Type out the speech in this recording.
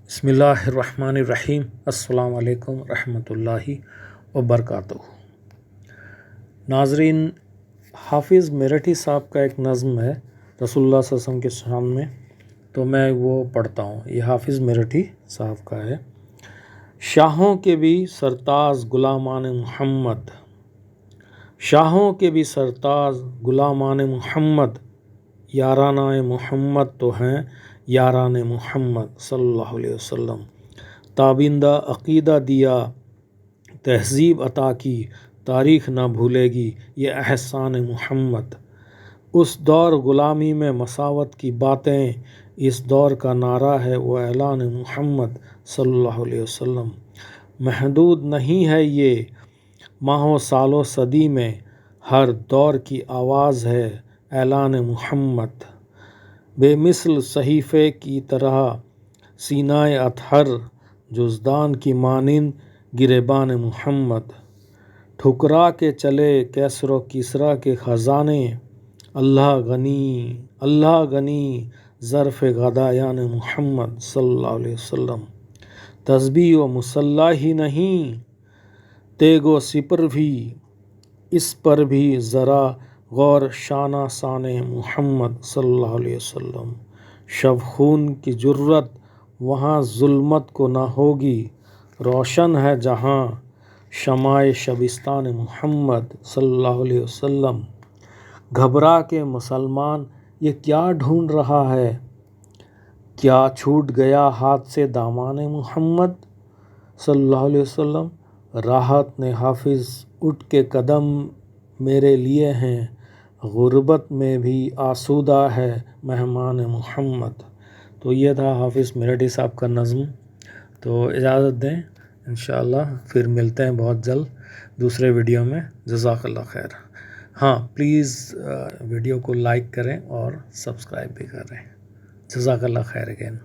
بسم اللہ الرحمن الرحیم۔ السلام علیکم ورحمۃ اللہ وبرکاتہ۔ ناظرین، حافظ میرٹھی صاحب کا ایک نظم ہے رسول اللہ صلی اللہ علیہ وسلم کے شان میں، تو میں وہ پڑھتا ہوں۔ یہ حافظ میرٹھی صاحب کا ہے۔ شاہوں کے بھی سرتاز غلامان محمد، شاہوں کے بھی سرتاز غلامان محمد، یارانہ محمد تو ہیں یاران محمد صلی اللہ علیہ وسلم۔ تابندہ عقیدہ دیا، تہذیب عطا کی، تاریخ نہ بھولے گی یہ احسان محمد۔ اس دور غلامی میں مساوات کی باتیں، اس دور کا نعرہ ہے وہ اعلان محمد صلی اللہ علیہ وسلم۔ محدود نہیں ہے یہ ماہ و سال و صدی میں، ہر دور کی آواز ہے اعلان محمد۔ بے مثل صحیفے کی طرح سینہ اطہر، جزدان کی مانند گریبان محمد۔ ٹھکرا کے چلے کیسر و کسریٰ کے خزانے، اللہ غنی ظرف غدایان محمد صلی اللہ علیہ وسلم۔ تسبیح و مصلی ہی نہیں، تیگ و سپر بھی، اس پر بھی ذرا غور شانہ شان محمد صلی اللہ علیہ وسلم۔ شب خون کی جرات وہاں ظلمت کو نہ ہوگی، روشن ہے جہاں شمع شبستان محمد صلی اللہ علیہ وسلم۔ گھبرا کے مسلمان یہ کیا ڈھونڈ رہا ہے، کیا چھوٹ گیا ہاتھ سے دامان محمد صلی اللہ علیہ وسلم۔ راحت نے حافظ اٹھ کے قدم میرے لیے ہیں، غربت میں بھی آسودہ ہے مہمان محمد۔ تو یہ تھا حافظ میرٹھی صاحب کا نظم۔ تو اجازت دیں، انشاءاللہ پھر ملتے ہیں بہت جلد دوسرے ویڈیو میں۔ جزاک اللہ خیر۔ ہاں پلیز ویڈیو کو لائک کریں اور سبسکرائب بھی کریں۔ جزاک اللہ خیر اگین۔